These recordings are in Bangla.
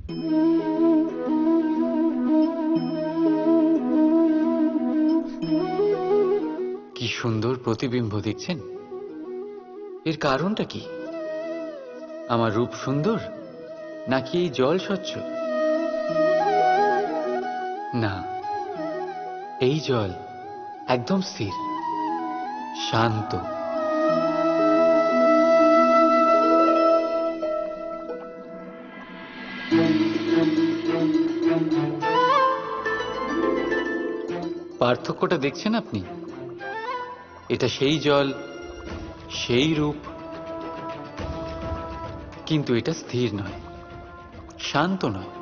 কি সুন্দর প্রতিবিম্ব দেখছেন? এর কারণটা কি? আমার রূপ সুন্দর, নাকি এই জল স্বচ্ছ? না, এই জল একদম স্থির, শান্ত। পার্থক্যটা দেখছেন আপনি? এটা সেই জল, সেই রূপ, কিন্তু এটা স্থির নয়, শান্ত নয়।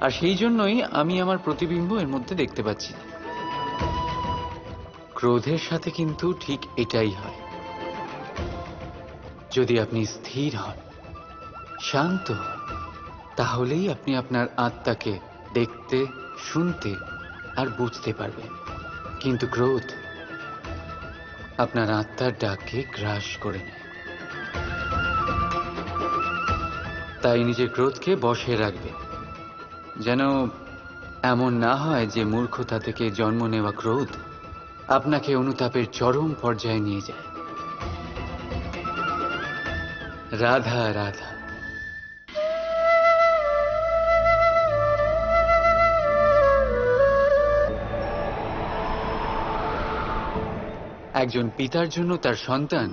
আর সেই জন্যই আমি আমার প্রতিবিম্ব এর মধ্যে দেখতে পাচ্ছি। ক্রোধের সাথে কিন্তু ঠিক এটাই হয়। যদি আপনি স্থির হন, শান্ত হন, তাহলেই আপনি আপনার আত্মাকে দেখতে, শুনতে আর বুঝতে পারবেন। কিন্তু ক্রোধ আপনার আত্মার ডাককে গ্রাস করে নেয়। তাই নিজের ক্রোধকে বশে রাখবেন, যেন এমন না হয় যে মূর্খতা থেকে জন্ম নেওয়া ক্রোধ আপনাকে অনুতাপের চরম পর্যায়ে নিয়ে যায়। রাধা রাধা। একজন পিতার জন্য তার সন্তান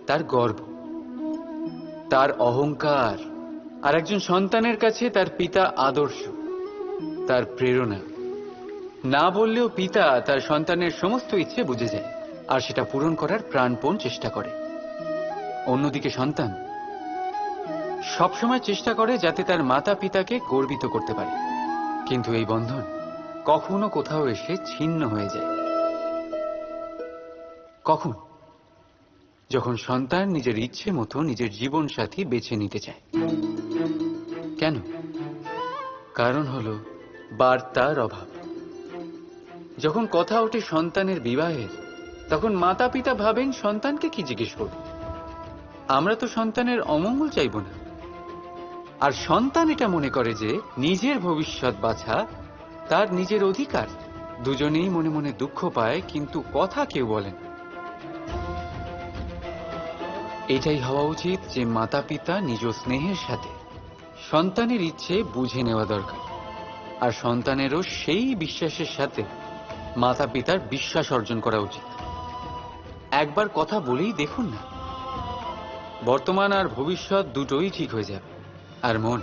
তার গর্ব, তার অহংকার। আর একজন সন্তানের কাছে তার পিতা আদর্শ, তার প্রেরণা। না বললেও পিতা তার সন্তানের সমস্ত ইচ্ছে বুঝে যায় আর সেটা পূরণ করার প্রাণপণ চেষ্টা করে। অন্যদিকে সন্তান সবসময় চেষ্টা করে যাতে তার মাতা পিতাকে গর্বিত করতে পারে, কিন্তু এই বন্ধন কখনো কোথাও এসে ছিন্ন হয়ে যায়। কখন? যখন সন্তান নিজের ইচ্ছে মতো নিজের জীবন সাথী বেছে নিতে চায়। কেন? কারণ হলো বার্তার অভাব। যখন কথা ওঠে সন্তানের বিবাহের, তখন মাতা পিতা ভাবেন সন্তানকে কি জিজ্ঞেস করব? আমরা তো সন্তানের অমঙ্গল চাইব না। আর সন্তান এটা মনে করে যে নিজের ভবিষ্যৎ বাছা তার নিজের অধিকার। দুজনেই মনে মনে দুঃখ পায়, কিন্তু কথা কেউ বলে না। এটাই হওয়া উচিত যে মাতা পিতা নিজ স্নেহের সাথে সন্তানের ইচ্ছে বুঝে নেওয়া দরকার, আর সন্তানেরও সেই বিশ্বাসের সাথে মাতা পিতার বিশ্বাস অর্জন করা উচিত। একবার কথা বলেই দেখুন না, বর্তমান আর ভবিষ্যৎ দুটোই ঠিক হয়ে যাবে। আর মন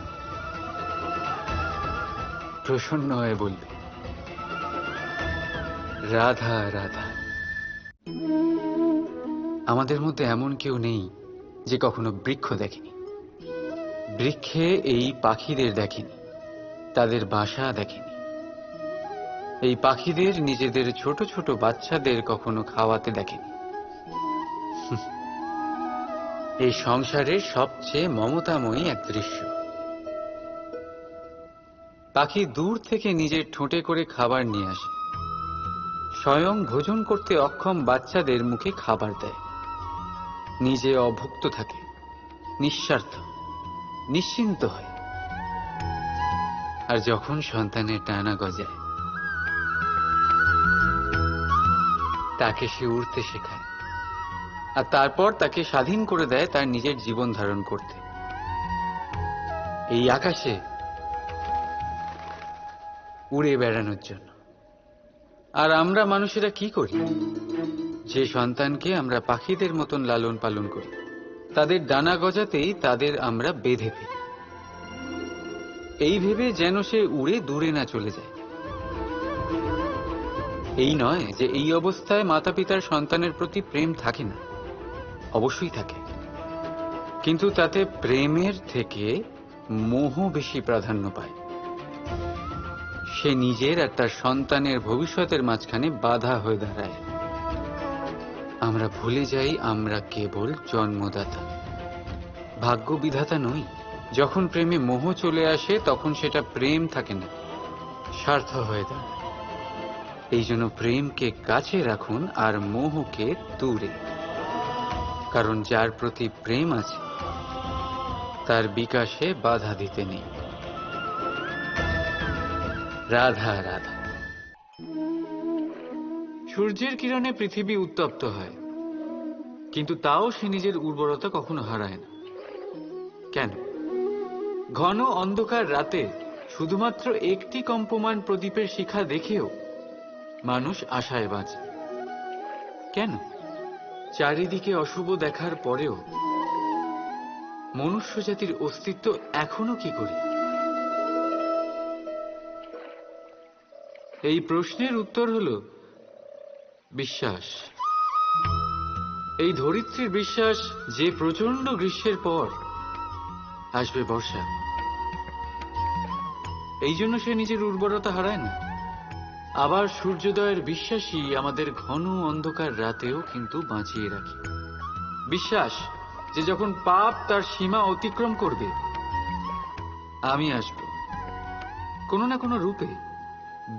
প্রসন্ন হয়ে বলবে রাধা রাধা। আমাদের মধ্যে এমন কেউ নেই যে কখনো বৃক্ষ দেখেনি। বৃক্ষে এই পাখিদের দেখেনি, তাদের বাসা দেখেনি। এই পাখিদের নিজেদের ছোট ছোট বাচ্চাদের কখনো খাওয়াতে দেখেনি। এই সংসারের সবচেয়ে মমতাময়ী এক দৃশ্য। পাখি দূর থেকে নিজের ঠোঁটে করে খাবার নিয়ে আসে, স্বয়ং ভোজন করতে অক্ষম বাচ্চাদের মুখে খাবার দেয়, নিজে অভুক্ত থাকে, নিঃস্বার্থ, নিশ্চিন্ত হয়। আর যখন সন্তানের ডানা গজায়, তাকে সে উড়তে শেখায়, আর তারপর তাকে স্বাধীন করে দেয় তার নিজের জীবন ধারণ করতে এই আকাশে উড়ে বেড়ানোর জন্য। আর আমরা মানুষেরা কি করি? যে সন্তানকে আমরা পাখিদের মতন লালন পালন করি, তাদের ডানা গজাতেই তাদের আমরা বেঁধে ফেলি, এই ভেবে যেন সে উড়ে দূরে না চলে যায়। এই নয় যে এই অবস্থায় মাতা পিতার সন্তানের প্রতি প্রেম থাকে না, অবশ্যই থাকে, কিন্তু তাতে প্রেমের থেকে মোহ বেশি প্রাধান্য পায়। সে নিজের আর তার সন্তানের ভবিষ্যতের মাঝখানে বাধা হয়ে দাঁড়ায়। আমরা ভুলে যাই আমরা কেবল জন্মদাতা, ভাগ্য বিধাতা নই। যখন প্রেমে মোহ চলে আসে তখন সেটা প্রেম থাকে না, স্বার্থ হয়ে দাঁড়ায়। এই জন্য প্রেমকে কাছে রাখুন আর মোহকে দূরে। কারণ যার প্রতি প্রেম আছে তার বিকাশে বাধা দিতে নেই। রাধা রাধা। সূর্যের কিরণে পৃথিবী উত্তপ্ত হয়, কিন্তু তাও সে নিজের উর্বরতা কখনো হারায় না। কেন? ঘন অন্ধকার রাতে শুধুমাত্র একটি কম্পমান প্রদীপের শিখা দেখেও মানুষ আশায় বাঁচে। কেন? চারিদিকে অশুভ দেখার পরেও মনুষ্য জাতির অস্তিত্ব এখনো কি করে? এই প্রশ্নের উত্তর হলো বিশ্বাস। এই ধরিত্রীর বিশ্বাস যে প্রচন্ড গ্রীষ্মের পর আসবে বর্ষা, এই জন্য সে নিজের উর্বরতা হারায় না। আবার সূর্যোদয়ের বিশ্বাসই আমাদের ঘন অন্ধকার রাতেও কিন্তু বাঁচিয়ে রাখে। বিশ্বাস যে যখন পাপ তার সীমা অতিক্রম করবে, আমি আসব কোনো না কোনো রূপে।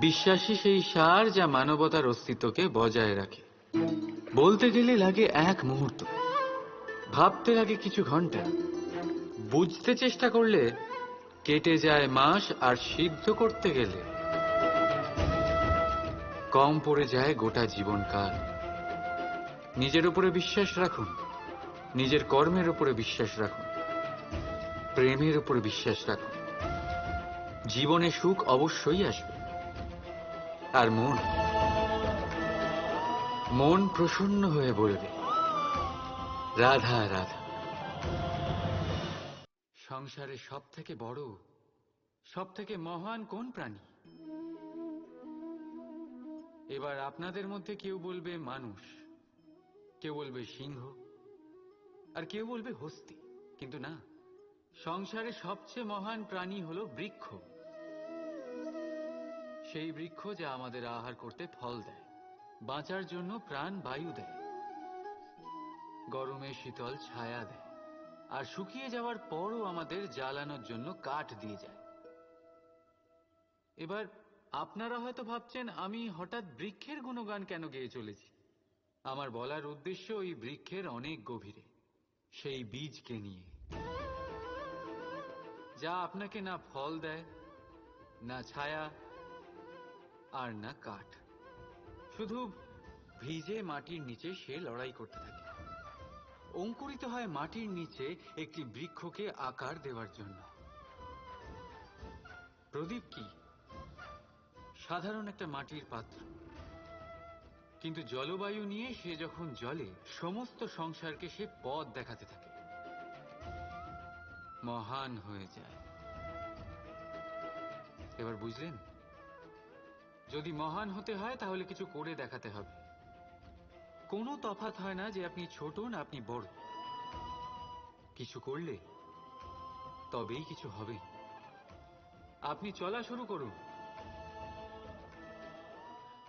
বিশ্বাসী সেই সার যা মানবতার অস্তিত্বকে বজায় রাখে। বলতে গেলে লাগে এক মুহূর্ত, ভাবতে লাগে কিছু ঘন্টা, বুঝতে চেষ্টা করলে কেটে যায় মাস, আর সিদ্ধ করতে গেলে কম পড়ে যায় গোটা জীবনকাল। নিজের উপরে বিশ্বাস রাখুন, নিজের কর্মের উপরে বিশ্বাস রাখুন, প্রেমের উপরে বিশ্বাস রাখুন। জীবনে সুখ অবশ্যই আসবে। আর মন প্রসন্ন হয়ে বলবে রাধা রাধা। সংসারে সব থেকে বড়, সব থেকে মহান কোন প্রাণী? এবার আপনাদের মধ্যে কেউ বলবে মানুষ, কেউ বলবে সিংহ, আর কেউ বলবে হস্তি। কিন্তু না, সংসারে সবচেয়ে মহান প্রাণী হলো বৃক্ষ। সেই বৃক্ষ যা আমাদের আহার করতে ফল দেয়, বাঁচার জন্য প্রাণ বায়ু দেয়, গরমে শীতল ছায়া দেয়, আর শুকিয়ে যাওয়ার পরও আমাদের জ্বালানোর জন্য কাঠ দিয়ে যায়। এবার আপনারা হয়তো ভাবছেন আমি হঠাৎ বৃক্ষের গুণগান কেন গেয়ে চলেছি। আমার বলার উদ্দেশ্য ওই বৃক্ষের অনেক গভীরে, সেই বীজকে নিয়ে, যা আপনাকে না ফল দেয়, না ছায়া, আর না কাঠ। শুধু ভিজে মাটির নিচে সে লড়াই করতে থাকে, অঙ্কুরিত হয় মাটির নিচে একটি বৃক্ষকে আকার দেওয়ার জন্য। প্রদীপ কি? সাধারণ একটা মাটির পাত্র, কিন্তু জলবায়ু নিয়ে সে যখন জ্বলে, সমস্ত সংসারকে সে পথ দেখাতে থাকে, মহান হয়ে যায়। এবার বুঝলেন? যদি মহান হতে হয় তাহলে কিছু করে দেখাতে হবে। কোনো তফাৎ হয় না যে আপনি ছোট না আপনি বড়। কিছু করলে তবেই কিছু হবে। আপনি চলা শুরু করুন,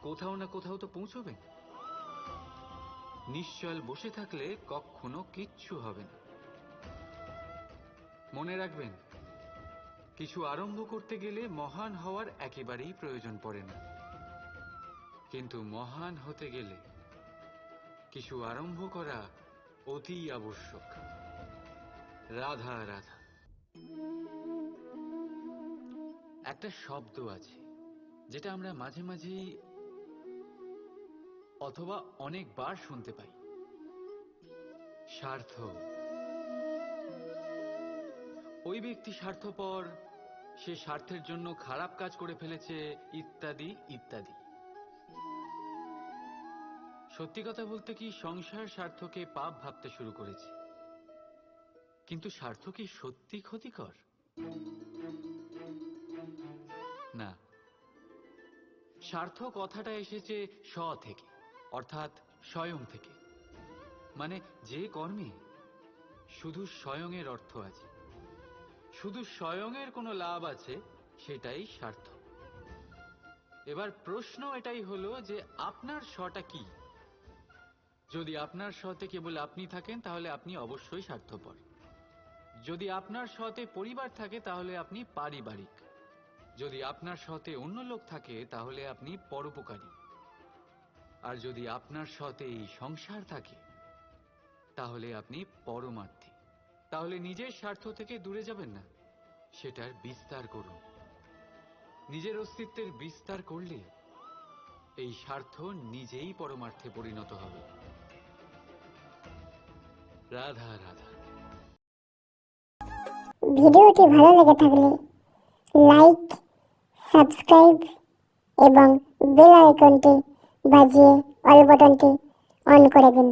কোথাও না কোথাও তো পৌঁছবেন। নিশ্চল বসে থাকলে কখনো কিচ্ছু হবে না। মনে রাখবেন, কিছু আরম্ভ করতে গেলে মহান হওয়ার একেবারেই প্রয়োজন পড়ে না, কিন্তু মহান হতে গেলে কিছু আরম্ভ করা অতি আবশ্যক। রাধা রাধা। একটা শব্দ আছে যেটা আমরা মাঝে মাঝেই অথবা অনেকবার শুনতে পাই, স্বার্থ। ওই ব্যক্তি স্বার্থপর, সে স্বার্থের জন্য খারাপ কাজ করে ফেলেছে, ইত্যাদি ইত্যাদি। সত্যি কথা বলতে কি, সংসার স্বার্থকে পাপ ভাবতে শুরু করেছে। কিন্তু স্বার্থ কি সত্যি ক্ষতিকর? না। স্বার্থ কথাটা এসেছে স্ব থেকে, অর্থাৎ স্বয়ং থেকে। মানে যে কর্মে শুধু স্বয়ংয়ের অর্থ আছে, শুধু স্বয়ংয়ের কোনো লাভ আছে, সেটাই স্বার্থ। এবার প্রশ্ন এটাই হলো যে আপনার স্বটা কি? যদি আপনার স্বতে কেবল আপনি থাকেন তাহলে আপনি অবশ্যই স্বার্থপর। যদি আপনার স্বতে পরিবার থাকে তাহলে আপনি পারিবারিক। যদি আপনার স্বতে অন্য লোক থাকে তাহলে আপনি পরোপকারী। আর যদি আপনার স্বতে এই সংসার থাকে তাহলে আপনি পরমার্থী। তাহলে নিজের স্বার্থ থেকে দূরে যাবেন না, সেটার বিস্তার করুন। নিজের অস্তিত্বের বিস্তার করলে এই স্বার্থ নিজেই পরমার্থে পরিণত হবে। রাধা রাধা। ভিডিওটি ভালো লেগে থাকলে লাইক, সাবস্ক্রাইব এবং বেল আইকনটি বাজিয়ে অল বাটনটি অন করে দিন।